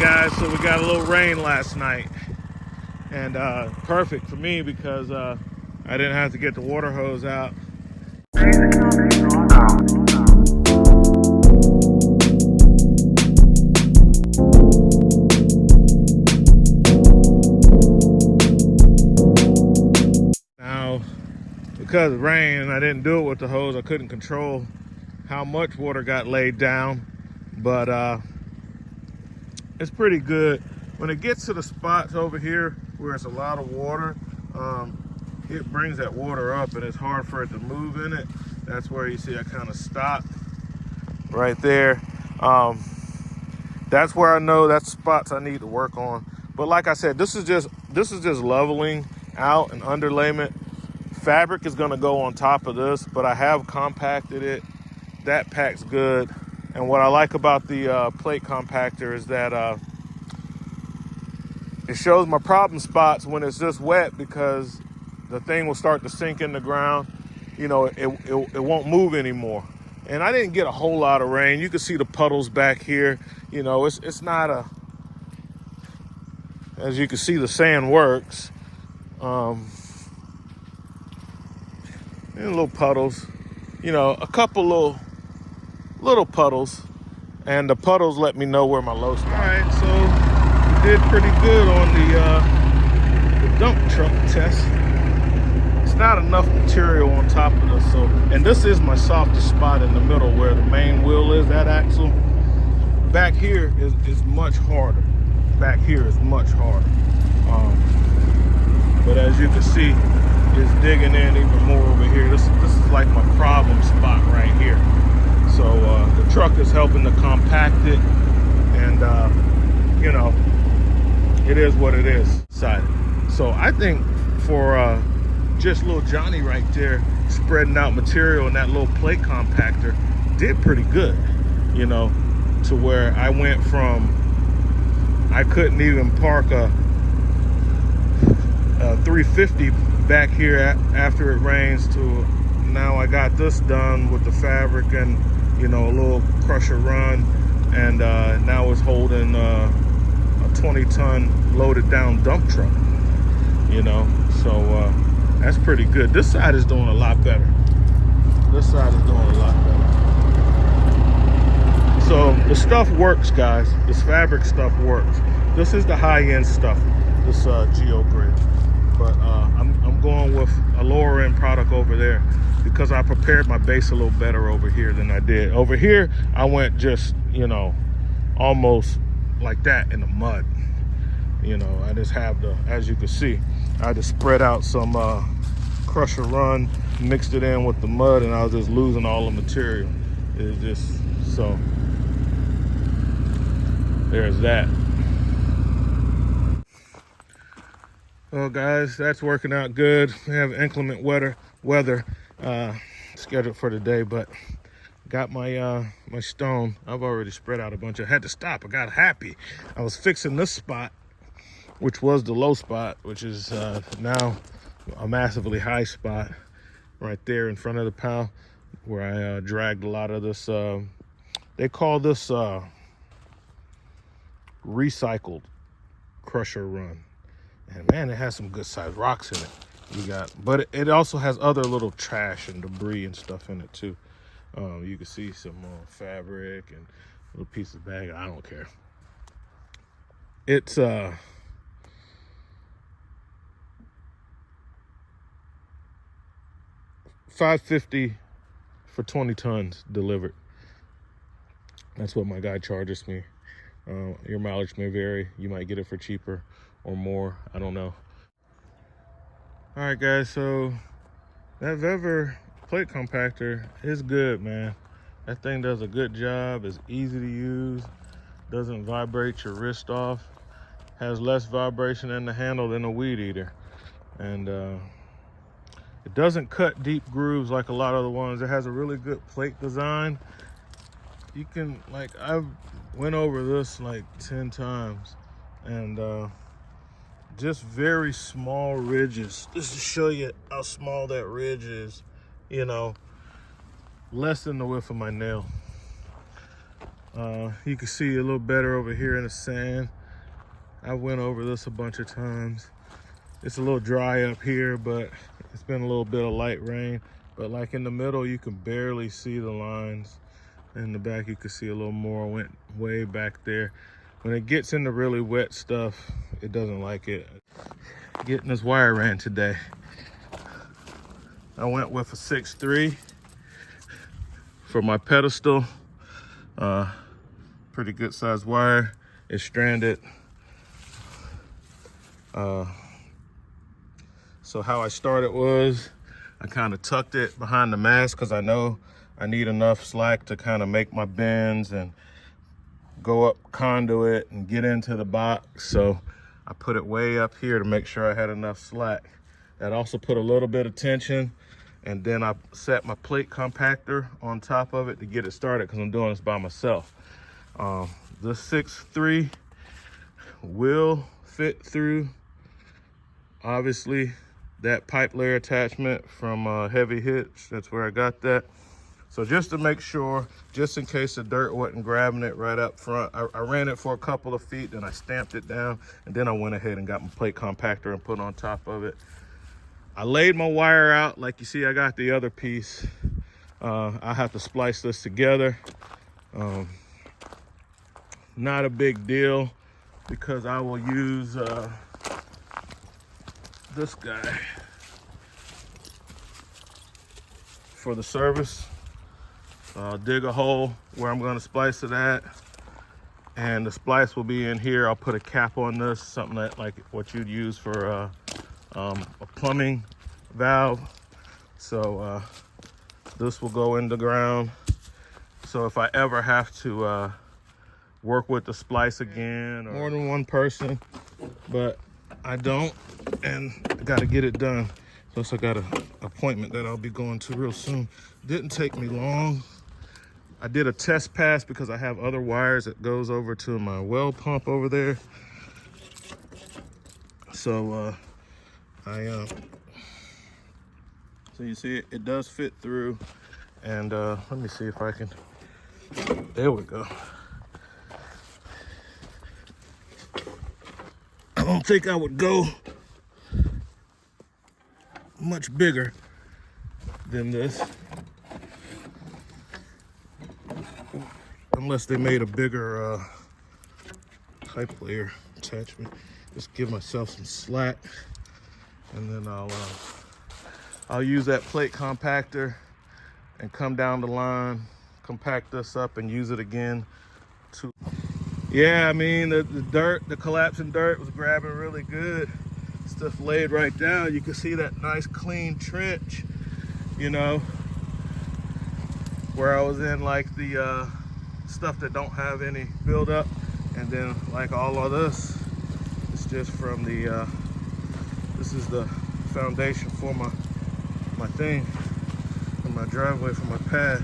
guys, so we got a little rain last night, and perfect for me because I didn't have to get the water hose out. Now, because of rain and I didn't do it with the hose, I couldn't control how much water got laid down, but it's pretty good. When it gets to the spots over here where it's a lot of water, it brings that water up and it's hard for it to move in it. That's where you see I kind of stopped right there. That's where I know that's spots I need to work on. But like I said, this is just leveling out and underlayment. Fabric is gonna go on top of this, but I have compacted it. That packs good. And what I like about the plate compactor is that it shows my problem spots when it's just wet, because the thing will start to sink in the ground. You know, it won't move anymore. And I didn't get a whole lot of rain. You can see the puddles back here. You know, it's not a, as you can see, the sand works. And little puddles, you know, a couple little puddles, and the puddles let me know where my low spot. All right, so we did pretty good on the dump truck test. It's not enough material on top of this, so, and this is my softest spot in the middle where the main wheel is, that axle. Back here is much harder. Back here is much harder. But as you can see, it's digging in even more over here. This is like my problem spot right here. So the truck is helping to compact it, and you know, it is what it is. So I think for just little Johnny right there, spreading out material in that little plate compactor, did pretty good, you know, to where I went from, I couldn't even park a 350 back here after it rains, to now I got this done with the fabric and, you know, a little crusher run, and now it's holding a 20-ton loaded down dump truck, you know. So that's pretty good. This side is doing a lot better. This side is doing a lot better. So the stuff works, guys. This fabric stuff works. This is the high-end stuff, this GeoGrid. But I'm going with a lower end product over there because I prepared my base a little better over here than I did. Over here, I went just, you know, almost like that in the mud. You know, I just have the, as you can see, I just spread out some crusher run, mixed it in with the mud, and I was just losing all the material. It's just, so there's that. Well, guys, that's working out good. We have inclement weather scheduled for today, but got my my stone. I've already spread out a bunch. I had to stop. I got happy. I was fixing this spot, which was the low spot, which is now a massively high spot right there in front of the pile, where I dragged a lot of this. They call this recycled crusher run. And man, it has some good sized rocks in it. You got, but it also has other little trash and debris and stuff in it too. You can see some fabric and little pieces of bag. I don't care. It's $550 for 20 tons delivered. That's what my guy charges me. Your mileage may vary. You might get it for cheaper or more, I don't know. All right, guys, so that Vever plate compactor is good, man. That thing does a good job. It's easy to use, doesn't vibrate your wrist off, has less vibration in the handle than a weed eater, and it doesn't cut deep grooves like a lot of the ones. It has a really good plate design. You can, like, I've went over this like 10 times, and just very small ridges, just to show you how small that ridge is, you know, less than the width of my nail. You can see a little better over here in the sand. I went over this a bunch of times. It's a little dry up here, but it's been a little bit of light rain. But like in the middle, you can barely see the lines. In the back, you can see a little more. Went way back there. When it gets into really wet stuff, it doesn't like it. Getting this wire ran today. I went with a 6'3" for my pedestal. Pretty good sized wire. It's stranded. So how I started was I kind of tucked it behind the mast because I know I need enough slack to kind of make my bends and go up conduit and get into the box. So I put it way up here to make sure I had enough slack. That also put a little bit of tension, and then I set my plate compactor on top of it to get it started because I'm doing this by myself. The 6'3" will fit through, obviously, that pipe layer attachment from Heavy Hitch. That's where I got that. So just to make sure, just in case the dirt wasn't grabbing it right up front, I ran it for a couple of feet, then I stamped it down, and then I went ahead and got my plate compactor and put on top of it. I laid my wire out. Like you see, I got the other piece. I have to splice this together. Not a big deal because I will use this guy for the service. Dig a hole where I'm gonna splice it at, and the splice will be in here. I'll put a cap on this, something that like what you'd use for a plumbing valve. So this will go in the ground. So if I ever have to work with the splice again, or more than one person, but I don't, and I gotta get it done. Plus I got an appointment that I'll be going to real soon. Didn't take me long. I did a test pass because I have other wires that goes over to my well pump over there. So so you see it does fit through. And let me see if I can, there we go. I don't think I would go much bigger than this, unless they made a bigger pipe layer attachment. Just give myself some slack, and then I'll use that plate compactor and come down the line, compact this up, and use it again to. Yeah, I mean, the dirt, the collapsing dirt was grabbing really good. Stuff laid right down. You can see that nice clean trench, you know, where I was in like the stuff that don't have any buildup. And then like all of this, it's just from the, this is the foundation for my thing, for my driveway, for my pad.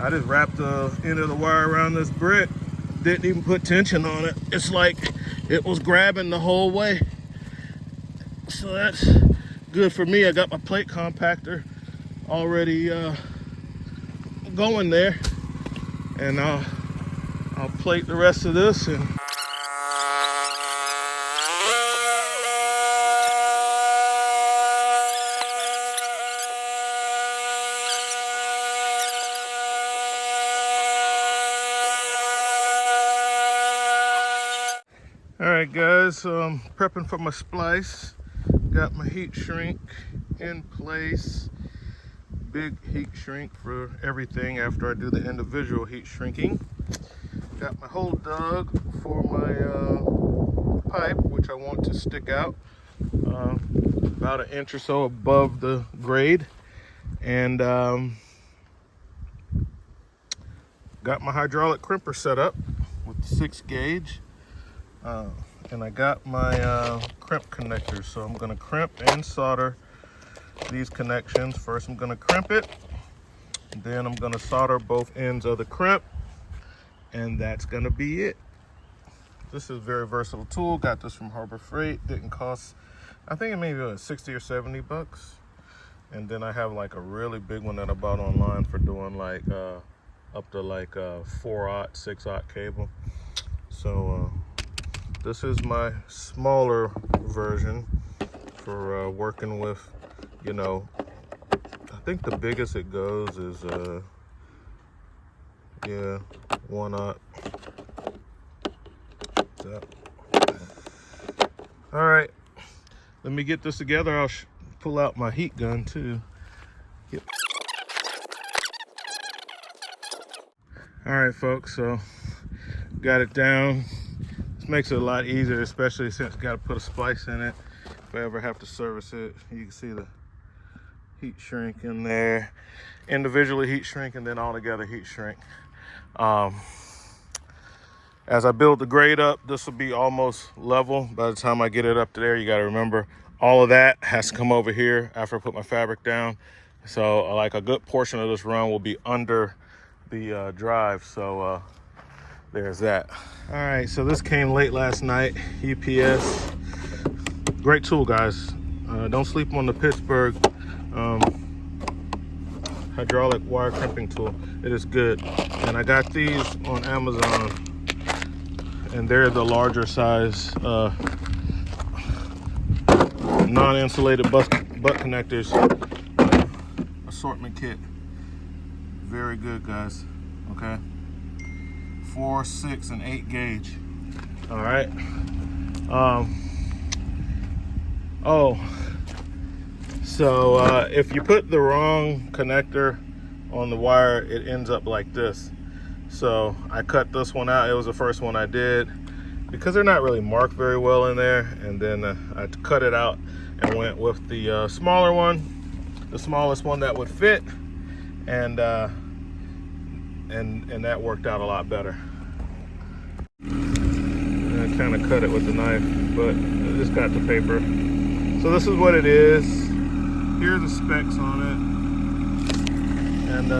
I just wrapped the end of the wire around this brick. Didn't even put tension on it. It's like it was grabbing the whole way. So that's good for me. I got my plate compactor already going there, and I'll plate the rest of this. And all right, guys, so I'm prepping for my splice. Got my heat shrink in place. Big heat shrink for everything after I do the individual heat shrinking. Got my hole dug for my pipe, which I want to stick out about an inch or so above the grade. And got my hydraulic crimper set up with the 6 gauge. And I got my crimp connectors, so I'm going to crimp and solder these connections. First I'm going to crimp it, and then I'm going to solder both ends of the crimp, and that's going to be it. This is a very versatile tool. Got this from Harbor Freight. Didn't cost, I think it may be like 60 or 70 bucks. And then I have like a really big one that I bought online for doing like up to like 4/0, 6/0 cable. So This is my smaller version for working with, you know, I think the biggest it goes is, yeah, 1/0. All right, let me get this together. I'll pull out my heat gun too. Yep. All right, folks, so got it down. This makes it a lot easier, especially since got to put a splice in it. If I ever have to service it, you can see the heat shrink in there. Individually heat shrink and then all together heat shrink. As I build the grade up, this will be almost level. By the time I get it up to there, you got to remember all of that has to come over here after I put my fabric down. So like a good portion of this run will be under the drive. So there's that. All right, so this came late last night, UPS. Great tool, guys. Don't sleep on the Pittsburgh hydraulic wire crimping tool. It is good. And I got these on Amazon, and they're the larger size non-insulated butt connectors assortment kit. Very good, guys. Okay, 4, 6, and 8 gauge. All right. So if you put the wrong connector on the wire, it ends up like this. So I cut this one out. It was the first one I did because they're not really marked very well in there. And then I cut it out and went with the smaller one, the smallest one that would fit, and that worked out a lot better. And I kind of cut it with the knife, but I just got the paper. So this is what it is. Here are the specs on it, and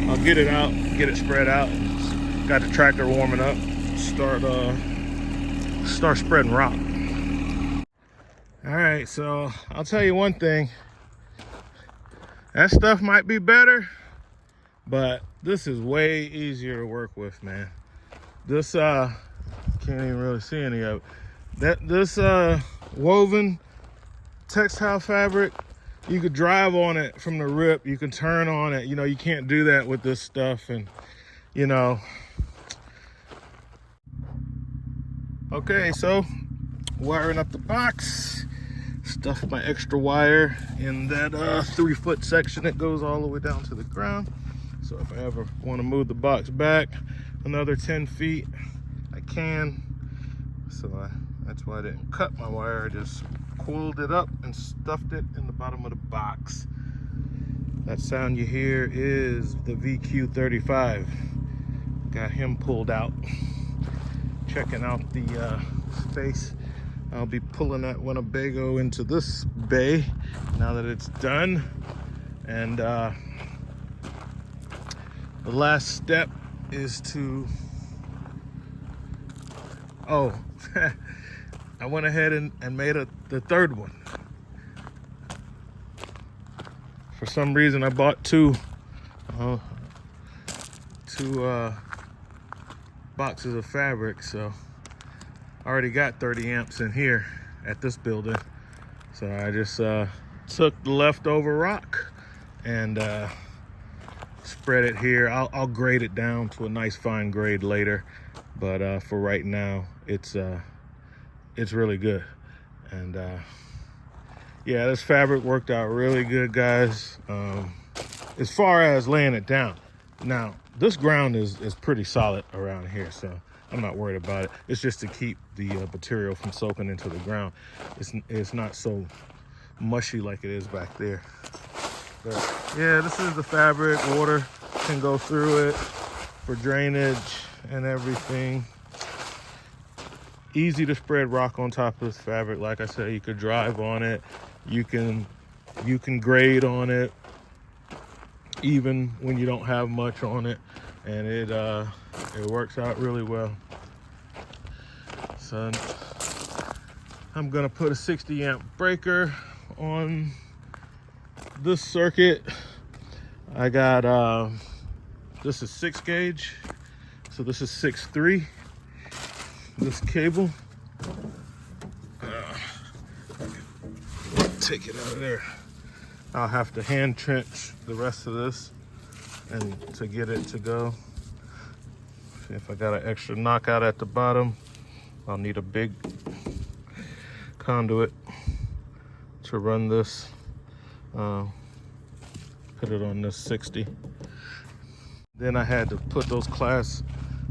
I'll get it out, get it spread out. Got the tractor warming up. Start spreading rock. All right, so I'll tell you one thing. That stuff might be better, but this is way easier to work with, man. This can't even really see any of it. This woven textile fabric, you could drive on it from the rip. You can turn on it. You know, you can't do that with this stuff. And you know, okay, so wiring up the box. Stuff my extra wire in that 3-foot section that goes all the way down to the ground. So if I ever want to move the box back another 10 feet, I can. So that's why I didn't cut my wire. I just coiled it up and stuffed it in the bottom of the box. That sound you hear is the VQ35. Got him pulled out. Checking out the space. I'll be pulling that Winnebago into this bay now that it's done. And the last step is to, I went ahead and made the third one. For some reason I bought two boxes of fabric, so I already got 30 amps in here at this building. So I just took the leftover rock and spread it here. I'll grade it down to a nice fine grade later, but for right now it's really good. And yeah, this fabric worked out really good, guys. As far as laying it down, now this ground is pretty solid around here, so I'm not worried about it. It's just to keep the material from soaking into the ground. It's not so mushy like it is back there. But yeah, this is the fabric. Water can go through it for drainage and everything. Easy to spread rock on top of this fabric. Like I said, you could drive on it. You can grade on it even when you don't have much on it, and it works out really well. So I'm gonna put a 60 amp breaker on this circuit. I got this is 6 gauge, so this is 6.3, this cable. Take it out of there. I'll have to hand trench the rest of this and to get it to go. If I got an extra knockout at the bottom, I'll need a big conduit to run this. Put it on this 60. Then I had to put those Class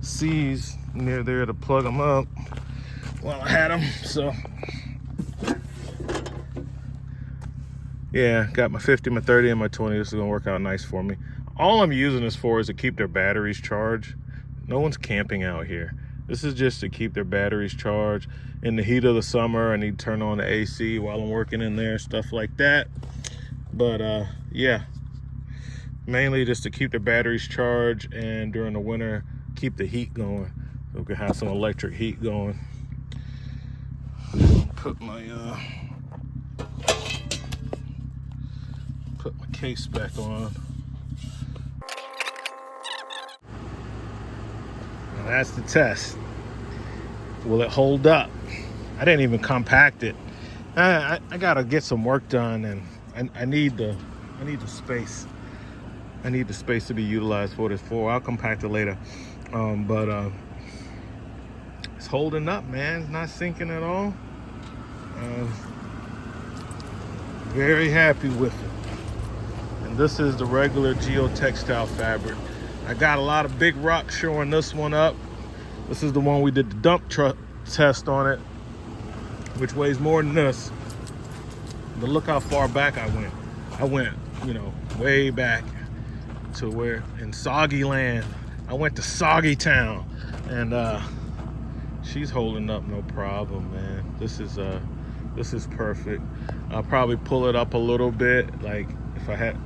C's near there to plug them up while I had them. So yeah, got my 50, my 30, and my 20. This is gonna work out nice for me. All I'm using this for is to keep their batteries charged. No one's camping out here. This is just to keep their batteries charged. In the heat of the summer, I need to turn on the AC while I'm working in there, stuff like that. But yeah, mainly just to keep the batteries charged, and during the winter, keep the heat going. So we can have some electric heat going. Put my case back on. And that's the test. Will it hold up? I didn't even compact it. I gotta get some work done, and I need the space. I need the space to be utilized for this. I'll compact it later. But it's holding up, man. It's not sinking at all. Very happy with it. And this is the regular geotextile fabric. I got a lot of big rocks showing this one up. This is the one we did the dump truck test on it, which weighs more than this. But look how far back I went. I went, you know, way back to where in Soggy Land. I went to Soggy Town, and she's holding up no problem, man. This is perfect. I'll probably pull it up a little bit. Like if I had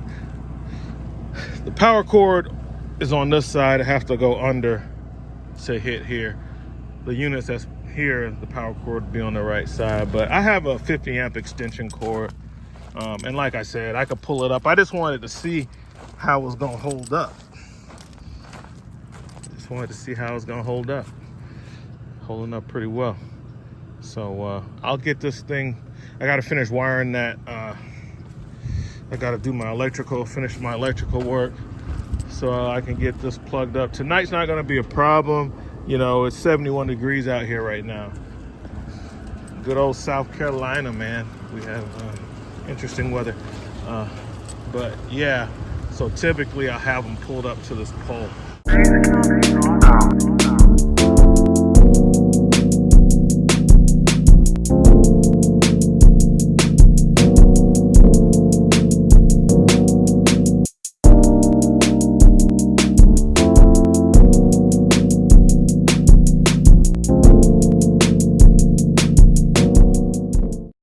the power cord is on this side, I have to go under to hit here. The units that's here, the power cord would be on the right side, but I have a 50 amp extension cord. And like I said, I could pull it up. I just wanted to see how it was gonna hold up. Just wanted to see how it was gonna hold up. Holding up pretty well. So I'll get this thing. I gotta finish wiring that. I gotta do my electrical, finish my electrical work, so I can get this plugged up. Tonight's not gonna be a problem. You know, it's 71 degrees out here right now. Good old South Carolina, man. We have interesting weather. But yeah, so typically I have them pulled up to this pole.